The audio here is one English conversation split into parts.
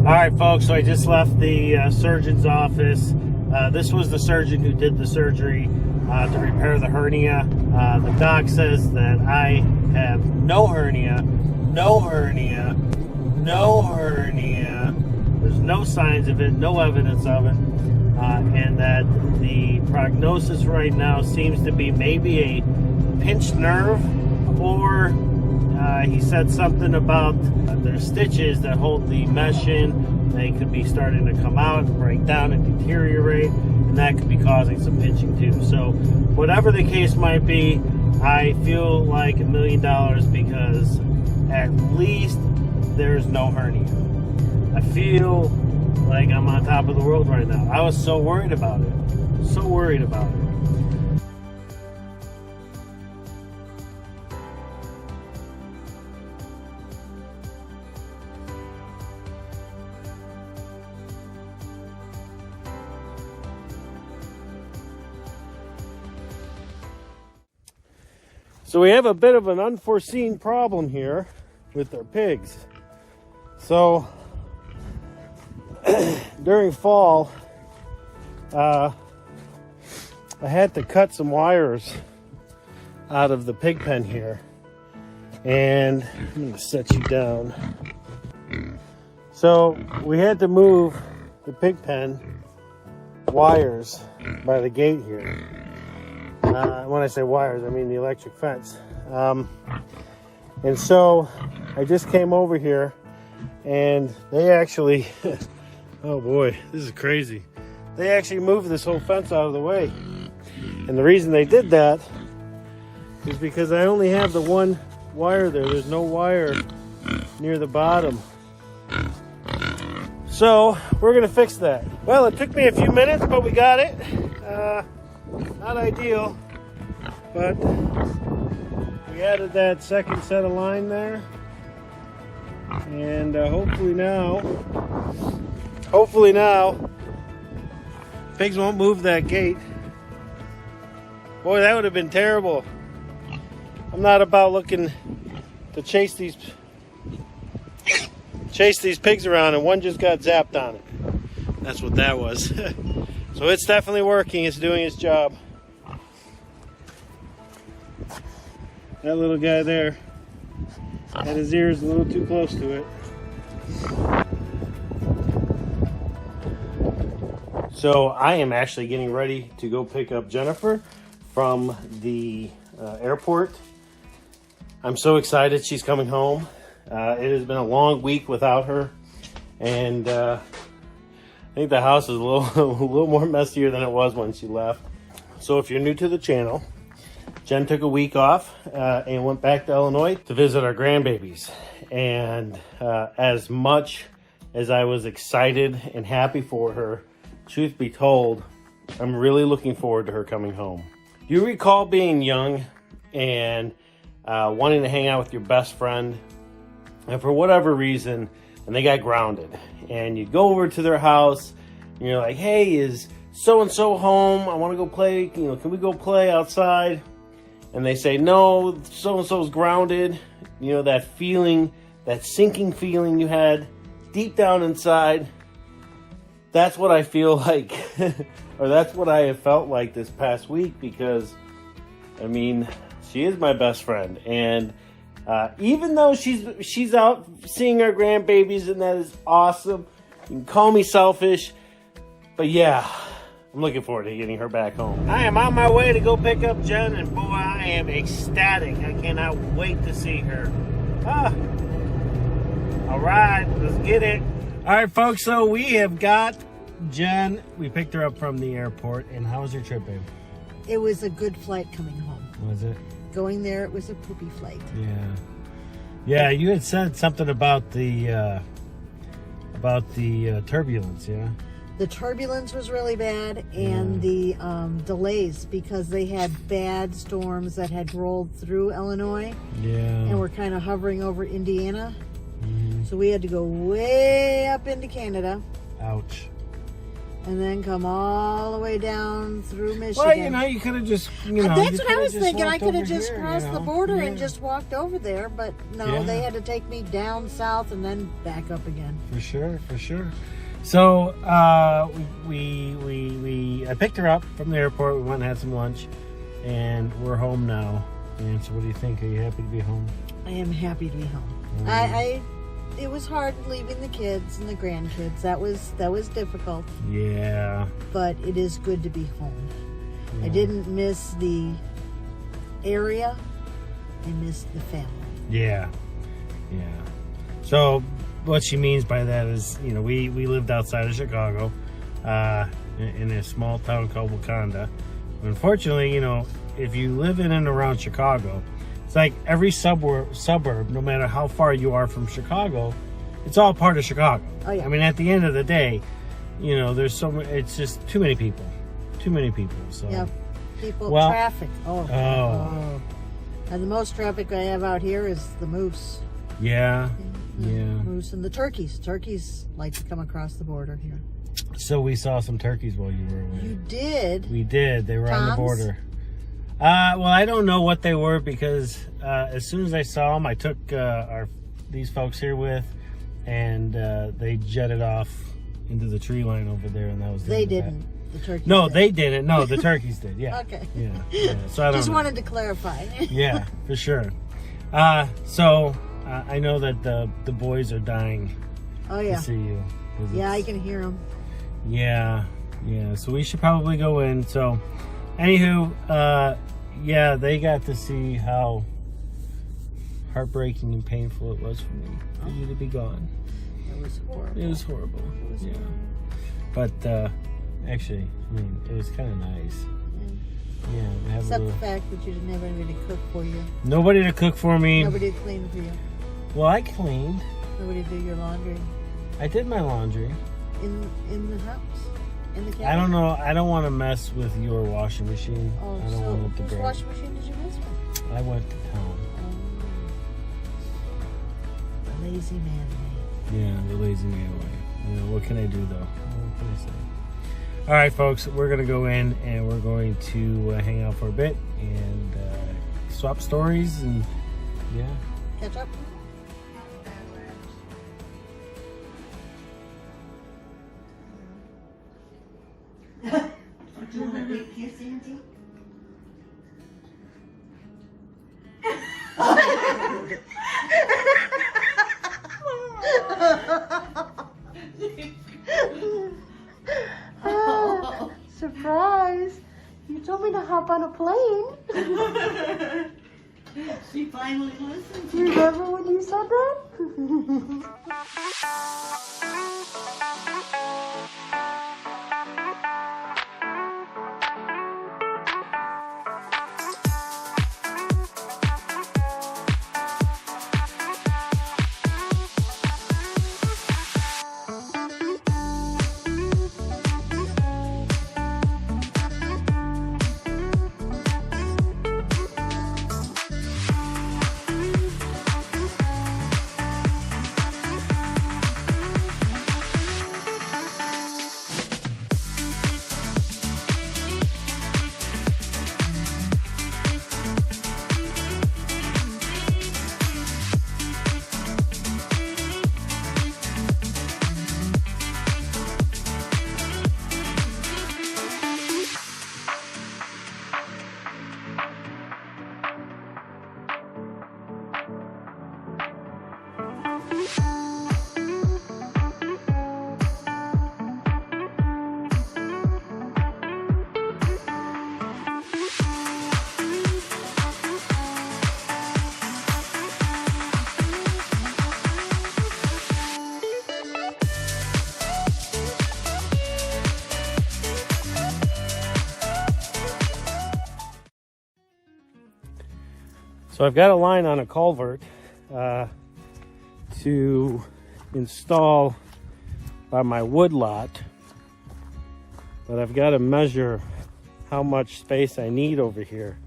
Alright folks, so I just left the surgeon's office. This was the surgeon who did the surgery to repair the hernia. The doc says that I have no hernia, no hernia, no hernia. There's no signs of it, no evidence of it. And that the prognosis right now seems to be maybe a pinched nerve, or he said something about there's stitches that hold the mesh in. They could be starting to come out and break down and deteriorate, and that could be causing some pinching too. So whatever the case might be, I feel like $1 million because at least there's no hernia. I feel like I'm on top of the world right now. I was so worried about it. So worried about it. So we have a bit of an unforeseen problem here with our pigs. So during fall, I had to cut some wires out of the pig pen here, and I'm going to set you down. So we had to move the pig pen wires by the gate here. When I say wires, I mean the electric fence. And so I just came over here, and they actually, oh boy, this is crazy. They actually moved this whole fence out of the way. And the reason they did that is because I only have the one wire there. There's no wire near the bottom. So we're gonna fix that. Well, it took me a few minutes, but we got it. Not ideal, but we added that second set of line there, and hopefully now pigs won't move that gate. Boy, that would have been terrible. I'm not about looking to chase these pigs around, and one just got zapped on it. That's what that was. So it's definitely working. It's doing its job. That little guy there had his ears a little too close to it. So I am actually getting ready to go pick up Jennifer from the airport. I'm so excited she's coming home. It has been a long week without her, and I think the house is a little more messier than it was when she left. So if you're new to the channel, Jen took a week off and went back to Illinois to visit our grandbabies. And as much as I was excited and happy for her, truth be told, I'm really looking forward to her coming home. Do you recall being young and wanting to hang out with your best friend, and for whatever reason, and they got grounded, and you go over to their house and you're like, hey, is so-and-so home? I want to go play, can we go play outside? And they say, no, so-and-so's grounded. That feeling, that sinking feeling you had deep down inside, that's what I feel like, or that's what I have felt like this past week, because, she is my best friend, and even though she's out seeing our grandbabies, and that is awesome, you can call me selfish, But yeah, I'm looking forward to getting her back home. I am on my way to go pick up Jen, and boy, I am ecstatic. I cannot wait to see her. All right, let's get it. All right, folks, so we have got Jen. We picked her up from the airport, and how was your trip, babe? It was a good flight coming home. Was it? Going there, it was a poopy flight. Yeah. Yeah, you had said something about the turbulence, yeah? The turbulence was really bad, and the delays, because they had bad storms that had rolled through Illinois. Yeah. And were kind of hovering over Indiana. So we had to go way up into Canada. Ouch. And then come all the way down through Michigan. Well, you know, you could have just, That's what I was thinking. I could have just crossed the border and just walked over there. But no, they had to take me down south and then back up again. For sure. So, I picked her up from the airport. We went and had some lunch. And we're home now. And so what do you think? Are you happy to be home? I am happy to be home. It was hard leaving the kids and the grandkids. That was difficult. Yeah. But it is good to be home. Yeah. I didn't miss the area. I missed the family. Yeah. So what she means by that is, we lived outside of Chicago, in a small town called Wakanda. Unfortunately, if you live in and around Chicago, it's like every suburb, no matter how far you are from Chicago, it's all part of Chicago. Oh, yeah. I mean, at the end of the day, there's so many, it's just too many people. So. Yep. Well, traffic. Oh. And the most traffic I have out here is the moose. Yeah. Moose and the turkeys. Turkeys like to come across the border here. So we saw some turkeys while you were away. You did? We did. They were on the border. Well, I don't know what they were, because as soon as I saw them, I took these folks here with, and they jetted off into the tree line over there, and that was They didn't. The turkeys No, did. they didn't. No, the turkeys did. Yeah. Okay. Yeah. So I don't Just know. wanted to clarify. Yeah, for sure. So I know that the boys are dying Oh, yeah. to see you. Yeah, I can hear them. Yeah. So we should probably go in. So, anywho, they got to see how heartbreaking and painful it was for you to be gone. It was horrible. It was horrible. But actually, it was kind of nice. Yeah. Except the fact that you didn't have anybody to cook for you. Nobody to cook for me. Nobody to clean for you. Well, I cleaned. Nobody to do your laundry. I did my laundry. In the house? In the cabin? I don't know. I don't want to mess with your washing machine. Oh, I don't so want it to whose break. washing machine did you mess with? I went to town. The lazy man way. Yeah, the lazy man way. What can I do, though? What can I say? All right, folks, we're going to go in, and we're going to hang out for a bit and swap stories, and Catch up? Do you want a big kiss, Auntie? Surprise! You told me to hop on a plane. She finally listened to You you. remember when you said that? So I've got a line on a culvert to install by my wood lot, but I've got to measure how much space I need over here.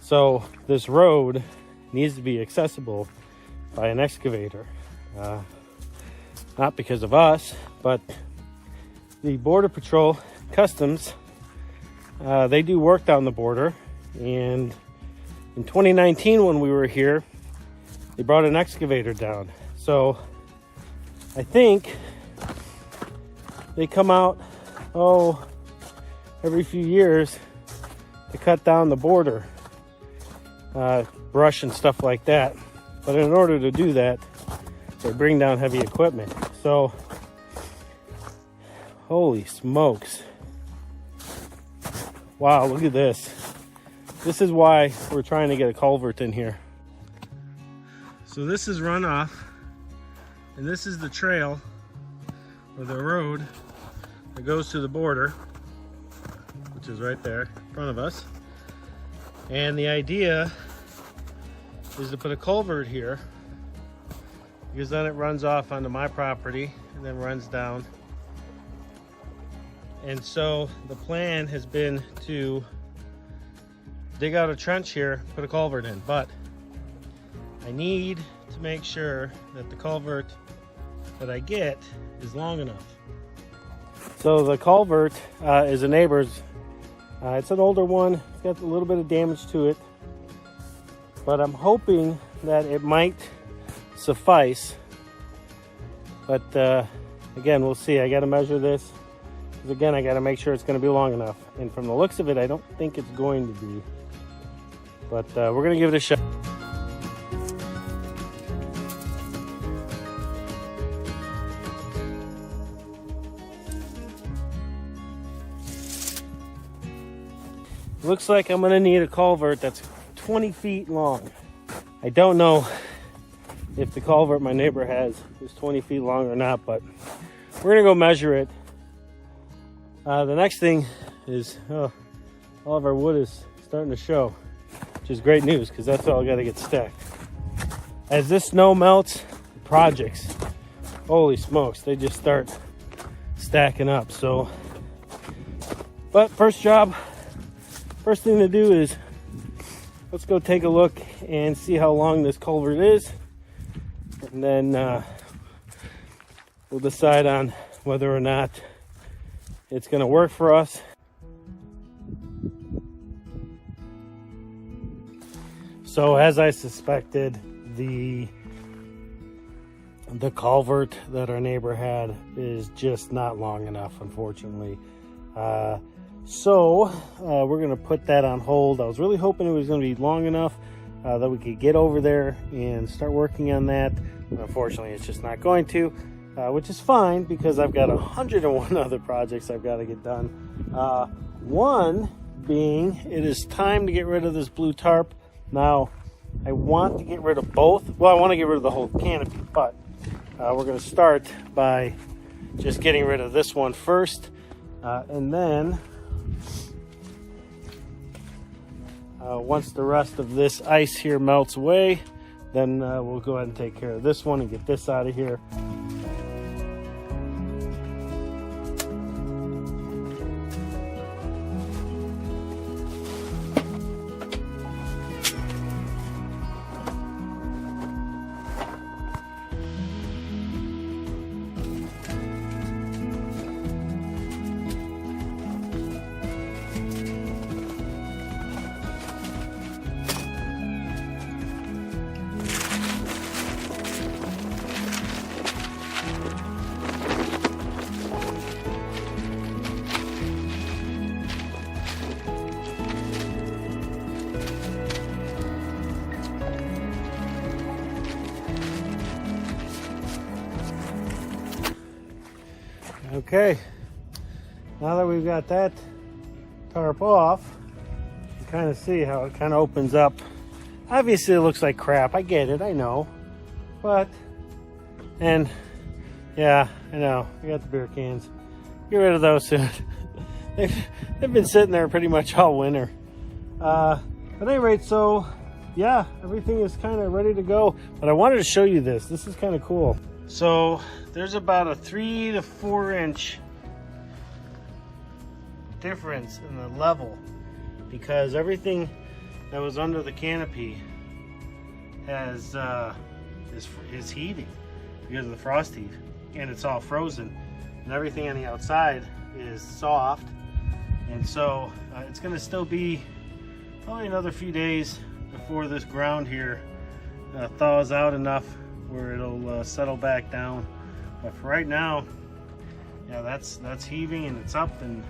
So this road needs to be accessible by an excavator, not because of us, but the Border Patrol Customs. They do work down the border, and in 2019 when we were here, they brought an excavator down. So I think they come out every few years to cut down the border, brush and stuff like that. But in order to do that, they bring down heavy equipment. So holy smokes. Wow, look at this. This is why we're trying to get a culvert in here. So this is runoff, and this is the trail or the road that goes to the border, which is right there in front of us. And the idea is to put a culvert here, because then it runs off onto my property and then runs down. And so the plan has been to dig out a trench here, put a culvert in, but I need to make sure that the culvert that I get is long enough. So the culvert is a neighbor's. It's an older one. It's got a little bit of damage to it, but I'm hoping that it might suffice. But again, we'll see. I got to measure this. Again, I got to make sure it's going to be long enough. And from the looks of it, I don't think it's going to be. But we're going to give it a shot. Looks like I'm going to need a culvert that's 20 feet long. I don't know if the culvert my neighbor has is 20 feet long or not, but we're going to go measure it. The next thing is all of our wood is starting to show, which is great news because that's all got to get stacked. As this snow melts, the projects, holy smokes, they just start stacking up. So, but first thing to do is let's go take a look and see how long this culvert is, and then we'll decide on whether or not it's going to work for us. So as I suspected, the culvert that our neighbor had is just not long enough, unfortunately. So we're going to put that on hold. I was really hoping it was going to be long enough that we could get over there and start working on that. Unfortunately, it's just not going to. Which is fine because I've got 101 other projects I've got to get done. One being, it is time to get rid of this blue tarp. Now, I want to get rid of both. Well, I want to get rid of the whole canopy, but we're going to start by just getting rid of this one first. And then, once the rest of this ice here melts away, then we'll go ahead and take care of this one and get this out of here. Okay, now that we've got that tarp off, you kind of see how it kind of opens up. Obviously it looks like crap, I get it, I know, but, and yeah, I know, I got the beer cans. Get rid of those soon. They've been sitting there pretty much all winter. At any rate, so yeah, everything is kind of ready to go. But I wanted to show you this. This is kind of cool. So there's about a 3 to 4 inch difference in the level, because everything that was under the canopy has is heaving because of the frost heave, and it's all frozen, and everything on the outside is soft, and so it's going to still be probably another few days before this ground here thaws out enough where it'll settle back down. But for right now, yeah, that's heaving and it's up, and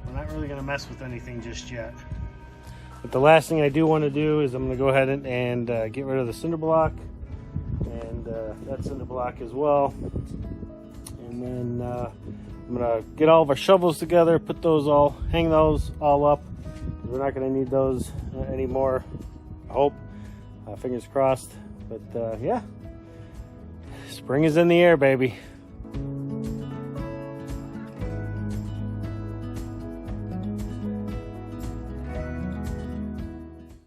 we're not really going to mess with anything just yet. But the last thing I do want to do is I'm going to go ahead and get rid of the cinder block, and that cinder block as well. And then I'm going to get all of our shovels together, hang those all up. We're not going to need those anymore, I hope. Fingers crossed. But yeah, spring is in the air, baby.